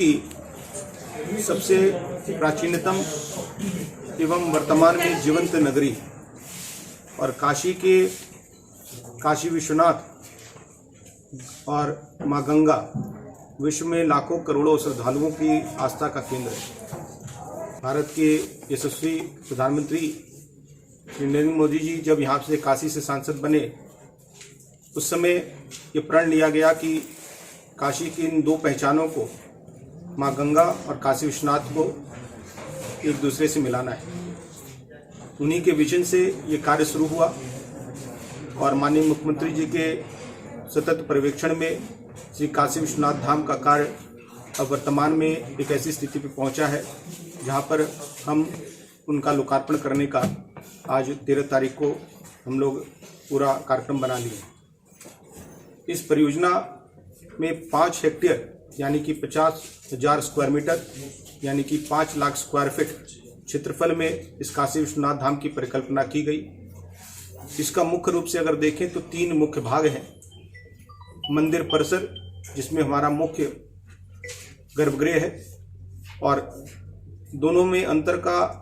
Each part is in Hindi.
की सबसे प्राचीनतम एवं वर्तमान में जीवंत नगरी और काशी विश्वनाथ और माँ गंगा विश्व में लाखों करोड़ों श्रद्धालुओं की आस्था का केंद्र है। भारत के यशस्वी प्रधानमंत्री श्री नरेंद्र मोदी जी जब यहाँ से काशी से सांसद बने उस समय ये प्रण लिया गया कि काशी की इन दो पहचानों को, माँ गंगा और काशी विश्वनाथ को एक दूसरे से मिलाना है। उन्हीं के विजन से ये कार्य शुरू हुआ और माननीय मुख्यमंत्री जी के सतत पर्यवेक्षण में श्री काशी विश्वनाथ धाम का कार्य अब वर्तमान में एक ऐसी स्थिति पर पहुंचा है जहां पर हम उनका लोकार्पण करने का आज 13 तारीख को हम लोग पूरा कार्यक्रम बना लिए। इस परियोजना में 5 हेक्टेयर यानी कि 50,000 स्क्वायर मीटर यानी कि 5 लाख स्क्वायर फीट क्षेत्रफल में इस काशी विश्वनाथ धाम की परिकल्पना की गई। इसका मुख्य रूप से अगर देखें तो 3 मुख्य भाग हैं। मंदिर परिसर जिसमें हमारा मुख्य गर्भगृह है और दोनों में अंतर का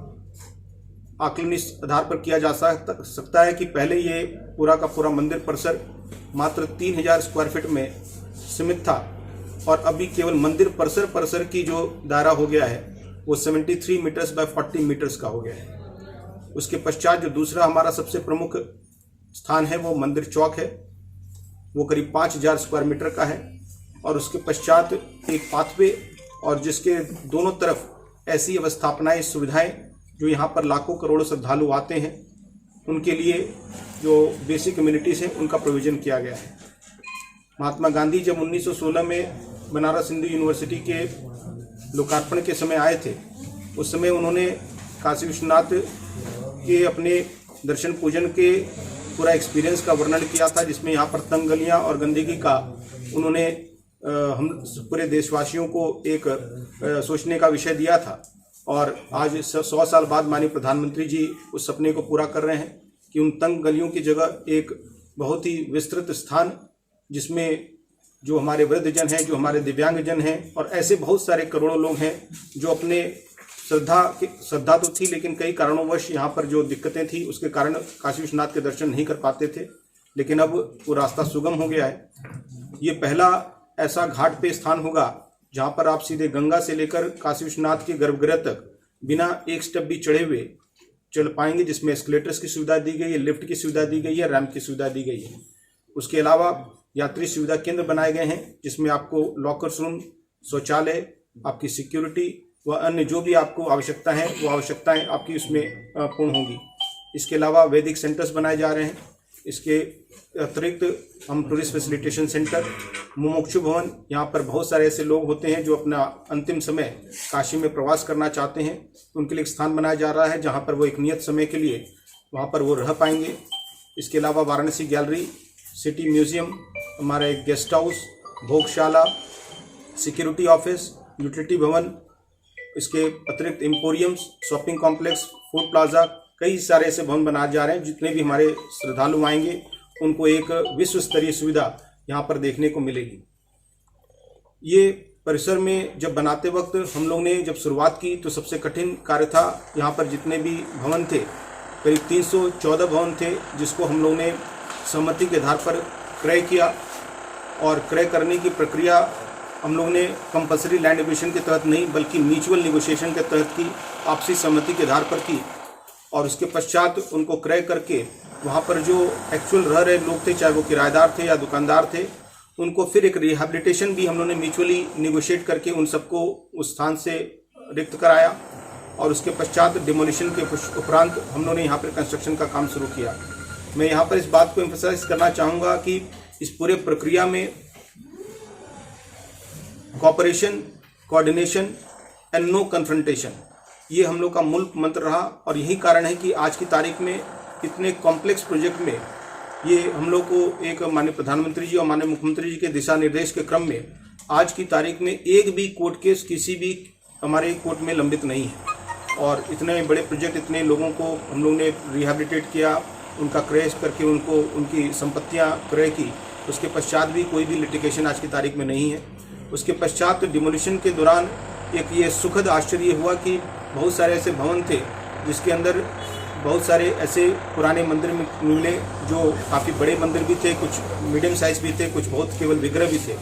आकलन इस आधार पर किया जा सकता है कि पहले ये पूरा का पूरा मंदिर परिसर मात्र 3,000 स्क्वायर फीट में सीमित था और अभी केवल मंदिर परिसर की जो दायरा हो गया है वो 73 मीटर्स बाय 40 मीटर्स का हो गया है। उसके पश्चात जो दूसरा हमारा सबसे प्रमुख स्थान है वो मंदिर चौक है, वो करीब 5,000 स्क्वायर मीटर का है और उसके पश्चात एक पाथवे और जिसके दोनों तरफ ऐसी अवस्थापनाएं सुविधाएं जो यहाँ पर लाखों करोड़ों श्रद्धालु आते हैं उनके लिए जो बेसिक कम्युनिटीज़ हैं उनका प्रोविज़न किया गया है। महात्मा गांधी जब 1916 में बनारस हिंदू यूनिवर्सिटी के लोकार्पण के समय आए थे उस समय उन्होंने काशी विश्वनाथ के अपने दर्शन पूजन के पूरा एक्सपीरियंस का वर्णन किया था, जिसमें यहाँ पर तंग गलियाँ और गंदगी का उन्होंने हम पूरे देशवासियों को एक सोचने का विषय दिया था। और आज 100 साल बाद माननीय प्रधानमंत्री जी उस सपने को पूरा कर रहे हैं कि उन तंग गलियों की जगह एक बहुत ही विस्तृत स्थान जिसमें जो हमारे वृद्धजन हैं, जो हमारे दिव्यांगजन हैं और ऐसे बहुत सारे करोड़ों लोग हैं जो अपने श्रद्धा तो थी लेकिन कई कारणोंवश यहाँ पर जो दिक्कतें थी उसके कारण काशी विश्वनाथ के दर्शन नहीं कर पाते थे, लेकिन अब वो रास्ता सुगम हो गया है। ये पहला ऐसा घाट पे स्थान होगा जहाँ पर आप सीधे गंगा से लेकर काशी विश्वनाथ के गर्भगृह तक बिना एक स्टेप भी चढ़े हुए चल पाएंगे, जिसमें एस्केलेटर्स की सुविधा दी गई है, लिफ्ट की सुविधा दी गई है, रैंप की सुविधा दी गई है। उसके अलावा यात्री सुविधा केंद्र बनाए गए हैं जिसमें आपको लॉकर्स रूम, शौचालय, आपकी सिक्योरिटी व अन्य जो भी आपको आवश्यकता है वो आवश्यकताएं आपकी उसमें पूर्ण होंगी। इसके अलावा वैदिक सेंटर्स बनाए जा रहे हैं। इसके अतिरिक्त हम टूरिस्ट फैसिलिटेशन सेंटर, मुमुक्षु भवन, यहाँ पर बहुत सारे ऐसे लोग होते हैं जो अपना अंतिम समय काशी में प्रवास करना चाहते हैं, उनके लिए एक स्थान बनाया जा रहा है जहाँ पर वो एक नियत समय के लिए वहाँ पर वो रह पाएंगे। इसके अलावा वाराणसी गैलरी, सिटी म्यूजियम, हमारा एक गेस्ट हाउस, भोगशाला, सिक्योरिटी ऑफिस, यूटिलिटी भवन, इसके अतिरिक्त emporiums, shopping complex, food plaza, कई सारे ऐसे भवन बनाए जा रहे हैं। जितने भी हमारे श्रद्धालु आएंगे उनको एक विश्व स्तरीय सुविधा यहाँ पर देखने को मिलेगी। ये परिसर में जब बनाते वक्त हम लोग ने जब शुरुआत की तो सबसे कठिन कार्य था। यहाँ पर जितने भी भवन थे करीब 314 भवन थे जिसको हम लोग ने सहमति के आधार पर क्रय किया और क्रय करने की प्रक्रिया हम लोग ने कंपल्सरी लैंड एक्विजिशन के तहत नहीं बल्कि म्यूचुअल निगोशिएशन के तहत की, आपसी सहमति के आधार पर की और उसके पश्चात उनको क्रय करके वहाँ पर जो एक्चुअल रह रहे लोग थे, चाहे वो किराएदार थे या दुकानदार थे, उनको फिर एक रिहेबिलिटेशन भी हम लोगों ने म्यूचुअली निगोशिएट करके उन सबको उस स्थान से रिक्त कराया और उसके पश्चात डिमोलिशन के उपरांत हम लोगों ने यहाँ पर कंस्ट्रक्शन का काम शुरू किया। मैं यहाँ पर इस बात को एम्फसाइज करना चाहूँगा कि इस पूरे प्रक्रिया में cooperation, coordination and no confrontation, ये हम लोग का मूल मंत्र रहा और यही कारण है कि आज की तारीख में इतने कॉम्प्लेक्स प्रोजेक्ट में ये हम लोग को एक माननीय प्रधानमंत्री जी और माननीय मुख्यमंत्री जी के दिशा निर्देश के क्रम में आज की तारीख में एक भी कोर्ट केस किसी भी हमारे कोर्ट में लंबित नहीं है और इतने बड़े प्रोजेक्ट, इतने लोगों को हम लोग ने रिहेबिलिटेट किया, उनका क्रय करके उनको उनकी संपत्तियां क्रय की, उसके पश्चात भी कोई भी लिटिगेशन आज की तारीख में नहीं है। उसके पश्चात डिमोलिशन के दौरान एक ये सुखद आश्चर्य हुआ कि बहुत सारे ऐसे भवन थे जिसके अंदर बहुत सारे ऐसे पुराने मंदिर मिले जो काफ़ी बड़े मंदिर भी थे, कुछ मीडियम साइज भी थे, कुछ बहुत केवल विग्रह भी थे।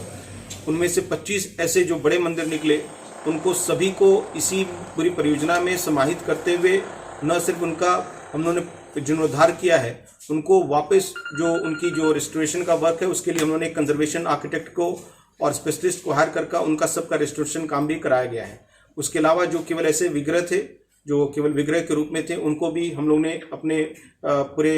उनमें से 25 ऐसे जो बड़े मंदिर निकले, उनको सभी को इसी पूरी परियोजना में समाहित करते हुए न सिर्फ उनका हम लोगों ने जीर्णोद्धार किया है, उनको वापस जो उनकी जो रिस्टोरेशन का वर्क है उसके लिए उन्होंने कंजर्वेशन आर्किटेक्ट को और स्पेशलिस्ट को हायर करके उनका सबका रिस्टोरेशन काम भी कराया गया है। उसके अलावा जो केवल ऐसे विग्रह थे जो केवल विग्रह के रूप में थे, उनको भी हम लोग ने अपने पूरे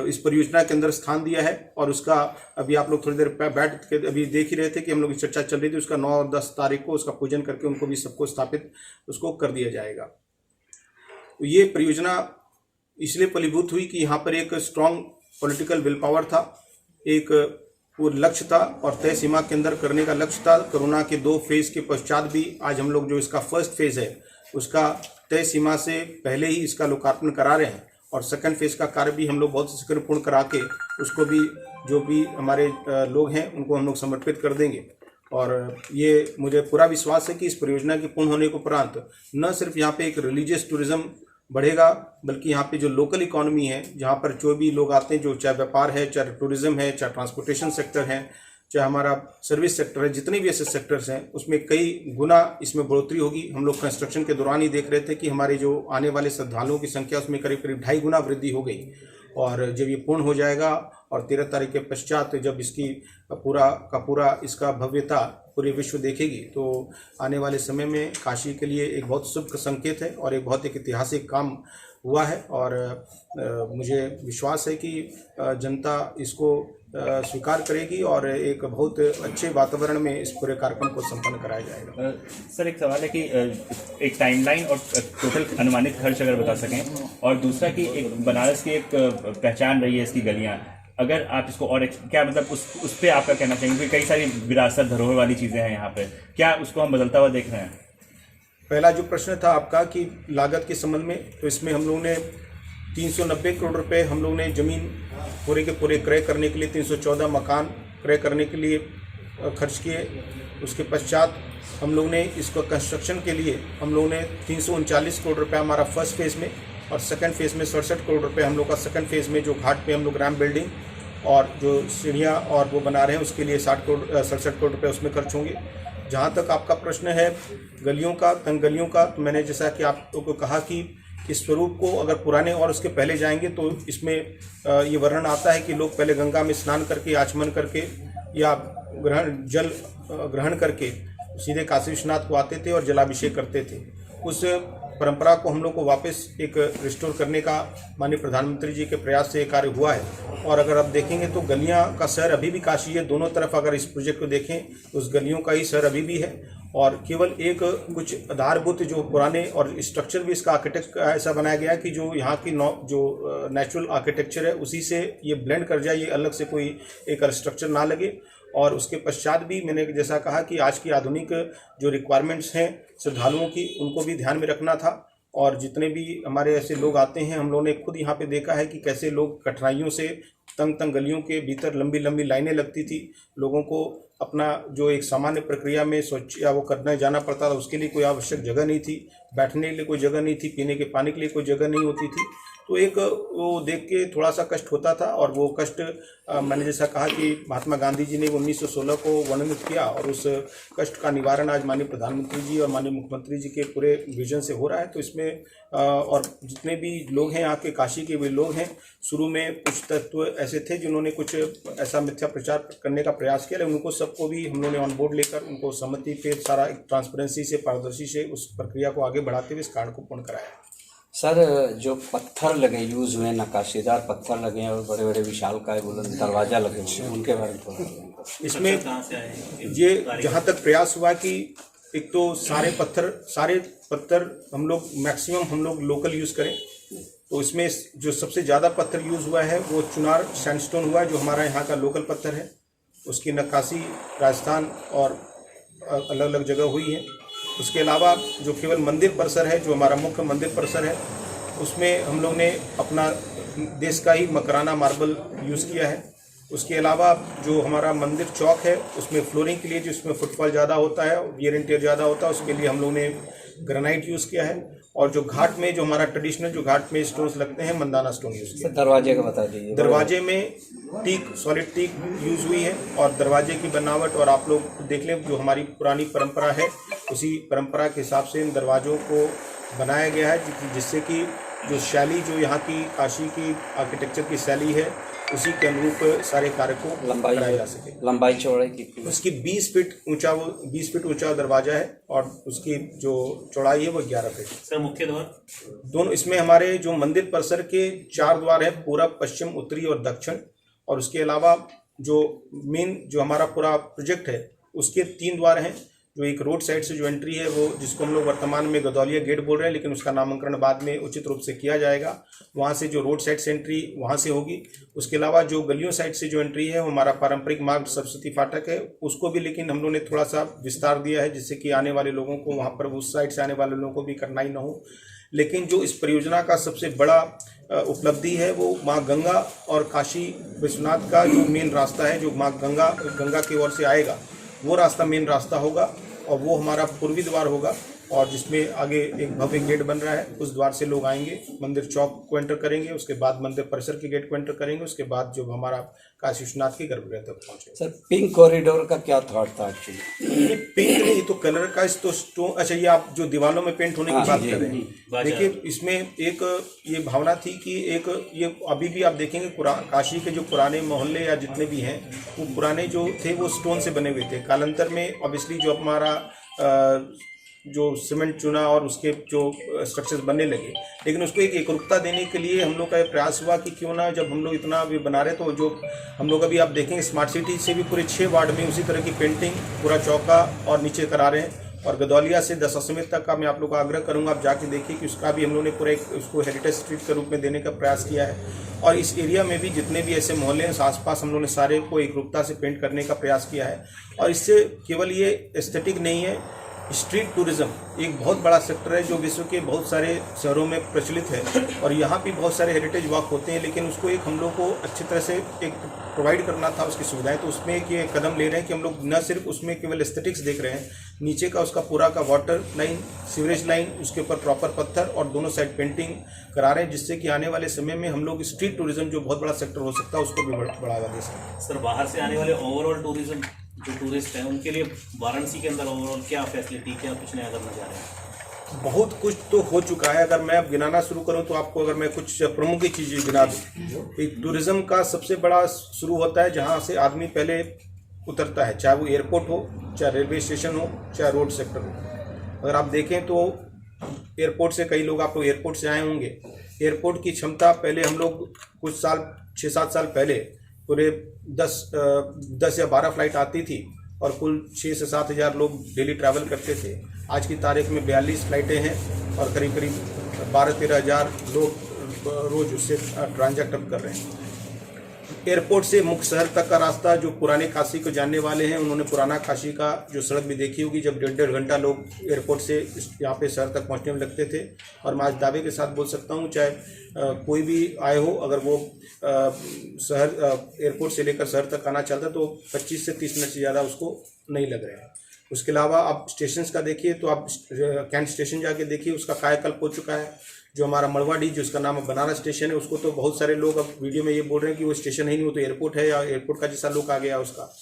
इस परियोजना के अंदर स्थान दिया है। और उसका अभी आप लोग थोड़ी देर बैठ के अभी देख ही रहे थे कि हम लोग की चर्चा चल रही थी, उसका 9 और 10 तारीख को उसका पूजन करके उनको भी सबको स्थापित उसको कर दिया जाएगा। तो ये परियोजना इसलिए फलीभूत हुई कि यहाँ पर एक स्ट्रॉन्ग पॉलिटिकल विल पावर था, एक वो लक्ष्य था और तय सीमा के अंदर करने का लक्ष्य था। कोरोना के 2 फेज के पश्चात भी आज हम लोग जो इसका फर्स्ट फेज है उसका तय सीमा से पहले ही इसका लोकार्पण करा रहे हैं और सेकंड फेज का कार्य भी हम लोग बहुत शीघ्रपूर्ण करा के उसको भी जो भी हमारे लोग हैं उनको हम लोग समर्पित कर देंगे। और ये मुझे पूरा विश्वास है कि इस परियोजना के पूर्ण होने के उपरांत न सिर्फ यहाँ पे एक रिलीजियस टूरिज्म बढ़ेगा, बल्कि यहाँ पे जो लोकल इकोनॉमी है, जहाँ पर जो भी लोग आते हैं, जो चाहे व्यापार है, चाहे टूरिज्म है, चाहे ट्रांसपोर्टेशन सेक्टर है, चाहे हमारा सर्विस सेक्टर है, जितने भी ऐसे सेक्टर्स हैं उसमें कई गुना इसमें बढ़ोतरी होगी। हम लोग कंस्ट्रक्शन के दौरान ही देख रहे थे कि हमारे जो आने वाले श्रद्धालुओं की संख्या उसमें करीब 2.5 गुना वृद्धि हो गई। और जब ये पूर्ण हो जाएगा और 13 तारीख के पश्चात जब इसकी पूरा इसका भव्यता पूरे विश्व देखेगी, तो आने वाले समय में काशी के लिए एक बहुत शुभ संकेत है और एक बहुत एक ऐतिहासिक काम हुआ है। और मुझे विश्वास है कि जनता इसको स्वीकार करेगी और एक बहुत अच्छे वातावरण में इस पूरे कार्यक्रम को संपन्न कराया जाएगा। सर, एक सवाल है कि एक टाइमलाइन और टोटल अनुमानित खर्च अगर बता सकें, और दूसरा कि एक बनारस की एक पहचान रही है इसकी गलियां, अगर आप इसको और क्या मतलब उस पर आपका कहना चाहेंगे? कई सारी विरासत धरोहर वाली चीज़ें हैं यहाँ पे, क्या उसको हम बदलता हुआ देख रहे हैं? पहला जो प्रश्न था आपका कि लागत के संबंध में, तो इसमें हम लोगों ने 390 करोड़ रुपए हम लोग ने ज़मीन पूरे के पूरे क्रय करने के लिए, 314 मकान क्रय करने के लिए खर्च किए। उसके पश्चात हम लोग ने इसको कंस्ट्रक्शन के लिए हम लोग ने 339 करोड़ रुपए हमारा फर्स्ट फेज़ में और सेकंड फेज़ में 67 करोड़ रुपए हम लोग का सेकंड फेज़ में जो घाट पे हम लोग रैम्प बिल्डिंग और जो सीढ़ियाँ और वो बना रहे हैं उसके लिए 67 करोड़ रुपये उसमें खर्च होंगे। जहाँ तक आपका प्रश्न है गलियों का, तंग गलियों का, तो मैंने जैसा कि आप लोगों को कहा कि इस स्वरूप को अगर पुराने और उसके पहले जाएंगे तो इसमें ये वर्णन आता है कि लोग पहले गंगा में स्नान करके, आचमन करके या जल ग्रहण करके सीधे काशी विश्वनाथ को आते थे और जलाभिषेक करते थे। उस परंपरा को हम लोग को वापस एक रिस्टोर करने का माननीय प्रधानमंत्री जी के प्रयास से कार्य हुआ है। और अगर आप देखेंगे तो गलियां का शहर अभी भी काशी है, दोनों तरफ अगर इस प्रोजेक्ट को देखें तो उस गलियों का ही शहर अभी भी है। और केवल एक कुछ आधारभूत जो पुराने और स्ट्रक्चर भी इसका आर्किटेक्ट ऐसा बनाया गया है कि जो यहाँ की जो नेचुरल आर्किटेक्चर है उसी से ये ब्लेंड कर जाए, ये अलग से कोई एक स्ट्रक्चर ना लगे। और उसके पश्चात भी मैंने जैसा कहा कि आज की आधुनिक जो रिक्वायरमेंट्स हैं श्रद्धालुओं की, उनको भी ध्यान में रखना था। और जितने भी हमारे ऐसे लोग आते हैं, हम लोगों ने खुद यहाँ पे देखा है कि कैसे लोग कठिनाइयों से तंग गलियों के भीतर लंबी लंबी लाइनें लगती थी। लोगों को अपना जो एक सामान्य प्रक्रिया में शौच या वो करने जाना पड़ता था, उसके लिए कोई आवश्यक जगह नहीं थी, बैठने के लिए कोई जगह नहीं थी, पीने के पानी के लिए कोई जगह नहीं होती थी। तो एक वो देख के थोड़ा सा कष्ट होता था। और वो कष्ट मैंने जैसा कहा कि महात्मा गांधी जी ने 1916 को वर्णित किया और उस कष्ट का निवारण आज माननीय प्रधानमंत्री जी और माननीय मुख्यमंत्री जी के पूरे विजन से हो रहा है। तो इसमें और जितने भी लोग हैं यहाँ के काशी के भी लोग हैं, शुरू में कुछ तत्व ऐसे थे जिन्होंने कुछ ऐसा मिथ्या प्रचार करने का प्रयास किया, लेकिन उनको सबको भी हम लोगों ने ऑन बोर्ड लेकर उनको सहमति पे सारा एक ट्रांसपेरेंसी से, पारदर्शी से उस प्रक्रिया को आगे बढ़ाते हुए इस कार्य को पूर्ण कराया। सर, जो पत्थर लगे यूज हुए, नक्काशीदार पत्थर लगे हैं और बड़े बड़े विशालकाय बुलंद दरवाजा लगे हुए हैं, उनके बारे में थोड़ा इसमें ये जहाँ तक प्रयास हुआ कि एक तो सारे पत्थर हम लोग मैक्सिमम हम लोग लोकल यूज़ करें। तो इसमें जो सबसे ज़्यादा पत्थर यूज़ हुआ है वो चुनार सैंडस्टोन हुआ है, जो हमारा यहाँ का लोकल पत्थर है। उसकी नक्काशी राजस्थान और अलग अलग जगह हुई है। उसके अलावा जो केवल मंदिर परिसर है, जो हमारा मुख्य मंदिर परिसर है, उसमें हम लोग ने अपना देश का ही मकराना मार्बल यूज़ किया है। उसके अलावा जो हमारा मंदिर चौक है उसमें फ्लोरिंग के लिए जो इसमें फुटफॉल ज़्यादा होता है, वियर एंड टियर ज़्यादा होता है, उसके लिए हम लोगों ने ग्रेनाइट यूज़ किया है। और जो घाट में जो हमारा ट्रेडिशनल जो घाट में स्टोन्स लगते हैं, मंदाना स्टोन यूज़ किया। दरवाजे का बता दीजिए। दरवाजे में टीक, सॉलिड टीक यूज़ हुई है और दरवाजे की बनावट, और आप लोग देख लें जो हमारी पुरानी परंपरा है उसी परंपरा के हिसाब से इन दरवाज़ों को बनाया गया है, जिससे कि जो शैली जो यहाँ की काशी की आर्किटेक्चर की शैली है उसी के अनुरूप सारे कार्य को कराया जा सके। लंबाई चौड़ाई कितनी? उसकी 20 फीट ऊंचा, वो 20 फीट ऊंचा दरवाजा है और उसकी जो चौड़ाई है वो 11 फीट। सर मुख्य द्वार दोनों, इसमें हमारे जो मंदिर परिसर के 4 द्वार है, पूरब, पश्चिम, उत्तरी और दक्षिण। और उसके अलावा जो मेन जो हमारा पूरा प्रोजेक्ट है उसके 3 द्वार हैं। जो एक रोड साइड से जो एंट्री है वो, जिसको हम लोग वर्तमान में गदौलिया गेट बोल रहे हैं, लेकिन उसका नामकरण बाद में उचित रूप से किया जाएगा। वहाँ से जो रोड साइड से एंट्री वहाँ से होगी। उसके अलावा जो गलियों साइड से जो एंट्री है वो हमारा पारंपरिक मार्ग सरस्वती फाटक है, उसको भी लेकिन हम लोगों ने थोड़ा सा विस्तार दिया है, जिससे कि आने वाले लोगों को वहाँ पर उस साइड से आने वाले लोगों को भी कठिनाई न हो। लेकिन जो इस परियोजना का सबसे बड़ा उपलब्धि है वो माँ गंगा और काशी विश्वनाथ का जो मेन रास्ता है, जो माँ गंगा की ओर से आएगा, वो रास्ता मेन रास्ता होगा और वो हमारा पूर्वी द्वार होगा, और जिसमें आगे एक भव्य गेट बन रहा है। उस द्वार से लोग आएंगे, मंदिर चौक को एंटर करेंगे, उसके बाद मंदिर परिसर के गेट को एंटर करेंगे, उसके बाद जो हमारा काशी विश्वनाथ के गर्भगृह तक पहुँचे। सर पिंक कॉरिडोर का क्या थॉट था एक्चुअली? ये पेंट नहीं तो कलर का, इस तो स्टोन, अच्छा ये आप जो दीवारों में पेंट होने की बात कर रहे हैं, देखिए इसमें एक ये भावना थी कि एक ये अभी भी आप देखेंगे काशी के जो पुराने मोहल्ले या जितने भी हैं वो पुराने जो थे वो स्टोन से बने हुए थे। कालांतर में ऑब्वियसली जो हमारा जो सीमेंट चुना और उसके जो स्ट्रक्चर्स बनने लगे, लेकिन उसको एक एकरूपता देने के लिए हम लोग का प्रयास हुआ कि क्यों ना, जब हम लोग इतना भी बना रहे तो जो हम लोग अभी आप देखेंगे स्मार्ट सिटी से भी पूरे 6 वार्ड में उसी तरह की पेंटिंग पूरा चौका और नीचे करा रहे हैं। और गदौलिया से दशाश्वमेध तक का मैं आप लोग का आग्रह करूंगा, आप जाके देखिए कि उसका भी हम लोगों ने पूरा एक उसको हेरिटेज स्ट्रीट के रूप में देने का प्रयास किया है। और इस एरिया में भी जितने भी ऐसे मोहल्ले हैं आसपास हम लोगों ने सारे को एकरूपता से पेंट करने का प्रयास किया है। और इससे केवल ये एस्थेटिक नहीं है, स्ट्रीट टूरिज्म एक बहुत बड़ा सेक्टर है जो विश्व के बहुत सारे शहरों में प्रचलित है, और यहाँ भी बहुत सारे हेरिटेज वॉक होते हैं, लेकिन उसको एक हम लोग को अच्छी तरह से एक प्रोवाइड करना था उसकी सुविधाएं। तो उसमें एक ये कदम ले रहे हैं कि हम लोग न सिर्फ उसमें केवल एस्थेटिक्स देख रहे हैं, नीचे का उसका पूरा का वाटर लाइन, सीवरेज लाइन, उसके ऊपर प्रॉपर पत्थर और दोनों साइड पेंटिंग करा रहे हैं, जिससे कि आने वाले समय में हम लोग स्ट्रीट टूरिज्म जो बहुत बड़ा सेक्टर हो सकता है उसको भी बढ़ावा दे सकते। सर बाहर से आने वाले ओवरऑल टूरिज्म जो टूरिस्ट हैं उनके लिए वाराणसी के अंदर ओवरऑल क्या फैसिलिटी, क्या कुछ नया करना चाह रहे हैं? बहुत कुछ तो हो चुका है। अगर मैं अब गिनाना शुरू करूं तो आपको, अगर मैं कुछ प्रमुख चीज़ें गिना दूं, टूरिज्म का सबसे बड़ा शुरू होता है जहां से आदमी पहले उतरता है, चाहे वो एयरपोर्ट हो, चाहे रेलवे स्टेशन हो, चाहे रोड सेक्टर हो। अगर आप देखें तो एयरपोर्ट से कई लोग आप लोग एयरपोर्ट से आए होंगे। एयरपोर्ट की क्षमता पहले हम लोग कुछ साल 6-7 साल पहले पूरे 10 या 12 फ्लाइट आती थी और कुल 6 से 7 हज़ार लोग डेली ट्रैवल करते थे। आज की तारीख में 42 फ्लाइटें हैं और करीब करीब 12-13 हज़ार लोग रोज़ उससे ट्रांजैक्ट अप कर रहे हैं। एयरपोर्ट से मुख्य शहर तक का रास्ता, जो पुराने काशी को जानने वाले हैं उन्होंने पुराना काशी का जो सड़क भी देखी होगी, जब 1.5 घंटा लोग एयरपोर्ट से यहाँ पे शहर तक पहुँचने में लगते थे। और मैं आज दावे के साथ बोल सकता हूँ, चाहे कोई भी आए हो, अगर वो शहर एयरपोर्ट से लेकर शहर तक आना चाहता तो 25 से 30 मिनट से ज़्यादा उसको नहीं लग रहे हैं। उसके अलावा आप स्टेशंस का देखिए तो आप कैंट स्टेशन जाके देखिए, उसका कायाकल्प हो चुका है। जो हमारा मड़वाडी, जो उसका नाम बनारस स्टेशन है, उसको तो बहुत सारे लोग अब वीडियो में ये बोल रहे हैं कि वो स्टेशन ही नहीं, वो तो एयरपोर्ट है या एयरपोर्ट का जैसा लुक आ गया उसका।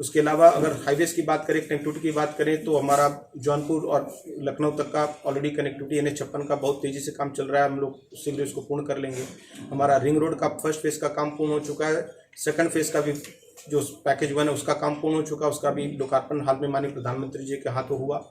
उसके अलावा अगर हाईवेज की बात करें, कनेक्टिविटी की बात करें, तो हमारा जौनपुर और लखनऊ तक का ऑलरेडी कनेक्टिविटी NH56 का बहुत तेज़ी से काम चल रहा है, हम लोग शीघ्र उसको पूर्ण कर लेंगे। हमारा रिंग रोड का फर्स्ट फेज़ का काम पूर्ण हो चुका है, सेकंड फेज़ का भी जो पैकेज 1 है उसका काम पूर्ण हो चुका है, उसका भी लोकार्पण हाल में माननीय प्रधानमंत्री जी के हाथों हुआ।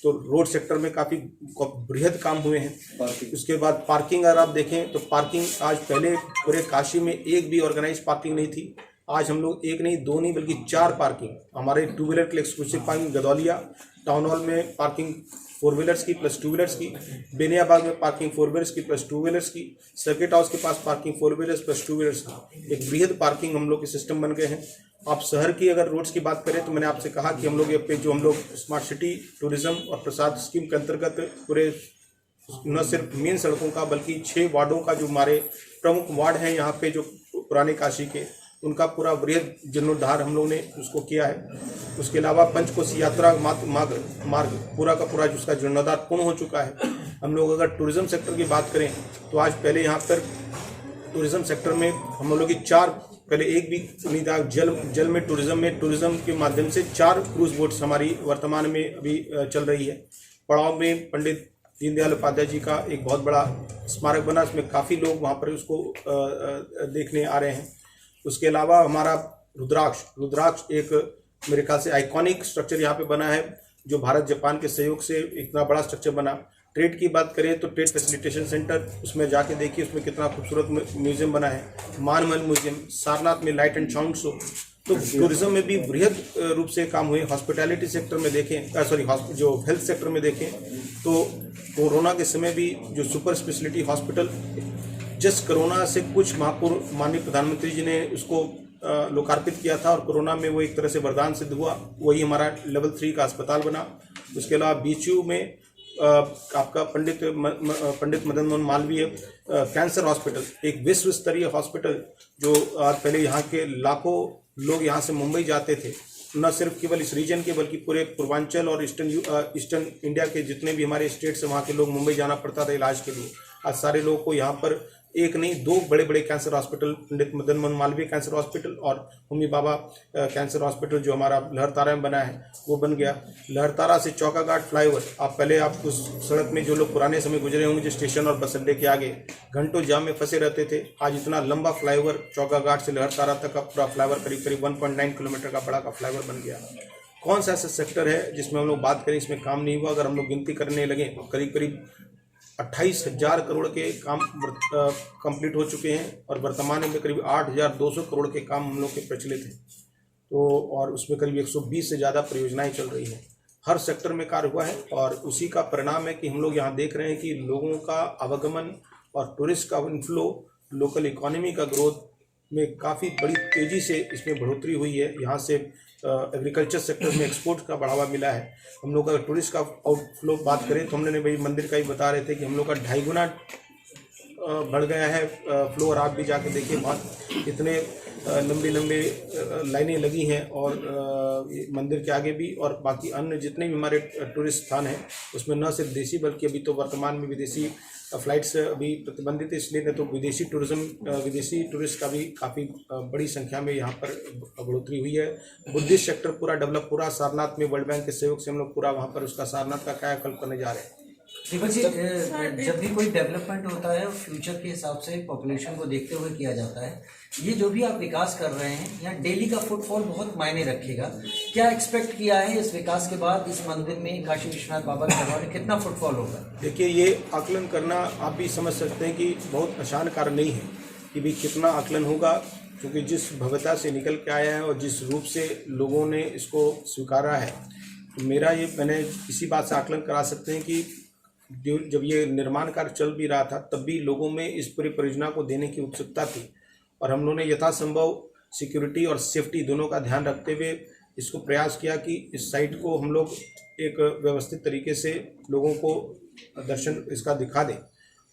तो रोड सेक्टर में काफ़ी बृहद काम हुए हैं। उसके बाद पार्किंग अगर आप देखें तो पार्किंग आज, पहले पूरे काशी में एक भी ऑर्गेनाइज पार्किंग नहीं थी। आज हम लोग 1 नहीं 2 नहीं बल्कि 4 पार्किंग, हमारे 2 व्हीलर के लिए exclusive parking Godaulia town hall में पार्किंग 4 व्हीलर्स की प्लस 2 व्हीलर्स की, बेनियाबाग में पार्किंग 4 व्हीलर्स की प्लस 2 व्हीलर्स की, सर्किट हाउस के पास पार्किंग 4 व्हीलर्स प्लस 2 व्हीलर्स की। एक बृहद पार्किंग हम लोग के सिस्टम बन गए हैं। आप शहर की अगर रोड्स की बात करें तो मैंने आपसे कहा कि हम लोग ये पे जो हम लोग स्मार्ट सिटी टूरिज्म और प्रसाद स्कीम के अंतर्गत पूरे न सिर्फ मेन सड़कों का बल्कि 6 वार्डों का, जो हमारे प्रमुख वार्ड हैं यहाँ पे जो पुराने काशी के, उनका पूरा वृहद जीर्णोद्धार हम लोग ने उसको किया है। उसके अलावा पंचकोशी यात्रा मार्ग पूरा का पूरा जिसका जीर्णोद्धार पूर्ण हो चुका है। हम लोग अगर टूरिज्म सेक्टर की बात करें तो आज पहले यहाँ पर टूरिज्म सेक्टर में हम लोग की पहले एक भी नहीं था। जल में टूरिज्म के माध्यम से 4 क्रूज बोट्स हमारी वर्तमान में अभी चल रही है। पड़ाव में पंडित दीनदयाल उपाध्याय जी का एक बहुत बड़ा स्मारक बना, इसमें काफ़ी लोग वहाँ पर उसको देखने आ रहे हैं। उसके अलावा हमारा रुद्राक्ष एक मेरे ख्याल से आइकॉनिक स्ट्रक्चर यहाँ पे बना है, जो भारत जापान के सहयोग से इतना बड़ा स्ट्रक्चर बना। ट्रेड की बात करें तो ट्रेड फैसिलिटेशन सेंटर, उसमें जाके देखिए उसमें कितना खूबसूरत म्यूजियम बना है। मानमहल म्यूजियम, सारनाथ में लाइट एंड साउंड शो। तो टूरिज्म में भी वृहद रूप से काम हुए। हॉस्पिटैलिटी सेक्टर में देखें, जो हेल्थ सेक्टर में देखें तो कोरोना के समय भी जो super speciality hospital just corona से कुछ माह पूर्व माननीय प्रधानमंत्री जी ने उसको लोकार्पित किया था और कोरोना में वो एक तरह से वरदान सिद्ध हुआ। वही हमारा लेवल 3 का अस्पताल बना। उसके अलावा बीएचयू में आपका पंडित मदन मोहन मालवीय कैंसर हॉस्पिटल, एक विश्व स्तरीय हॉस्पिटल, जो पहले यहाँ के लाखों लोग यहाँ से मुंबई जाते थे, न सिर्फ केवल इस रीजन के बल्कि पूरे पूर्वांचल और ईस्टर्न इंडिया के जितने भी हमारे स्टेट्स हैं वहाँ के लोग मुंबई जाना पड़ता था इलाज के लिए। आज सारे लोगों को यहाँ पर एक नहीं 2 बड़े बड़े cancer hospital, Pandit Madan Mohan Malviya cancer hospital और होमी बाबा कैंसर हॉस्पिटल जो हमारा लहरतारा में बना है वो बन गया। लहरतारा से चौकाघाट फ्लाईओवर, आप उस सड़क में जो लोग पुराने समय गुजरे होंगे जो स्टेशन और बस अड्डे के आगे घंटों जाम में फंसे रहते थे, आज इतना लंबा फ्लाईओवर चौकाघाट से लहरतारा तक का पूरा फ्लाईओवर करीब 1.9 किलोमीटर का बड़ा का फ्लाईओवर बन गया। कौन सा ऐसा सेक्टर है जिसमें हम लोग बात करें इसमें काम नहीं हुआ? अगर हम लोग गिनती करने लगे तो करीब 28,000 करोड़ के काम कंप्लीट हो चुके हैं और वर्तमान में करीब 8,200 करोड़ के काम हम लोग के प्रचलित हैं। तो और उसमें करीब 120 से ज़्यादा परियोजनाएं चल रही हैं। हर सेक्टर में कार्य हुआ है और उसी का परिणाम है कि हम लोग यहाँ देख रहे हैं कि लोगों का आवागमन और टूरिस्ट का इनफ्लो, लोकल इकोनॉमी का ग्रोथ में काफ़ी बड़ी तेज़ी से इसमें बढ़ोतरी हुई है। यहाँ से एग्रीकल्चर सेक्टर में एक्सपोर्ट का बढ़ावा मिला है। हम लोग अगर टूरिस्ट का आउटफ्लो बात करें तो हमने भाई मंदिर का ही बता रहे थे कि हम लोग का 2.5 गुना बढ़ गया है फ्लो। और आप भी जाके देखिए, बहुत इतने लंबी लाइनें लगी हैं और मंदिर के आगे भी और बाकी अन्य जितने भी हमारे टूरिस्ट स्थान हैं उसमें न सिर्फ देसी बल्कि अभी तो वर्तमान में विदेशी फ्लाइट्स अभी प्रतिबंधित है, इसलिए नहीं तो विदेशी टूरिस्ट का भी काफ़ी बड़ी संख्या में यहाँ पर बढ़ोतरी हुई है। बुद्धिस्ट सेक्टर पूरा डेवलप, पूरा सारनाथ में वर्ल्ड बैंक के सहयोग से हम लोग पूरा वहाँ पर उसका सारनाथ का कायाकल्प करने जा रहे हैं। दीपक जी, जब भी कोई डेवलपमेंट होता है फ्यूचर के हिसाब से पॉपुलेशन को देखते हुए किया जाता है। ये जो भी आप विकास कर रहे हैं यहाँ डेली का फुटफॉल बहुत मायने रखेगा। क्या एक्सपेक्ट किया है इस विकास के बाद इस मंदिर में काशी विश्वनाथ बाबा के दरबार में कितना फुटफॉल होगा? देखिए, ये आकलन करना आप भी समझ सकते हैं कि बहुत आसान कार्य नहीं है कि भी कितना आकलन होगा, क्योंकि जिस भव्यता से निकल के आया है और जिस रूप से लोगों ने इसको स्वीकारा है, तो मैंने इसी बात से आकलन करा सकते हैं कि जब ये निर्माण कार्य चल भी रहा था तब भी लोगों में इस पूरी परियोजना को देने की उत्सुकता थी और हम लोगों ने यथासंभव सिक्योरिटी और सेफ्टी दोनों का ध्यान रखते हुए इसको प्रयास किया कि इस साइट को हम लोग एक व्यवस्थित तरीके से लोगों को दर्शन इसका दिखा दें।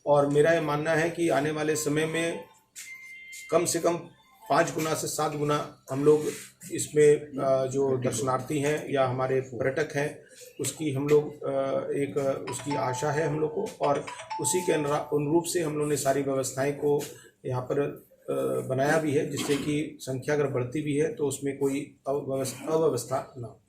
और मेरा ये मानना है कि आने वाले समय में कम से कम 5 गुना से 7 गुना हम लोग इसमें जो दर्शनार्थी हैं या हमारे पर्यटक हैं उसकी हम लोग उसकी आशा है हम लोग को, और उसी के अनुरूप से हम लोग ने सारी व्यवस्थाएं को यहाँ पर बनाया भी है, जिससे कि संख्या अगर बढ़ती भी है तो उसमें कोई अव्यवस्था ना हो।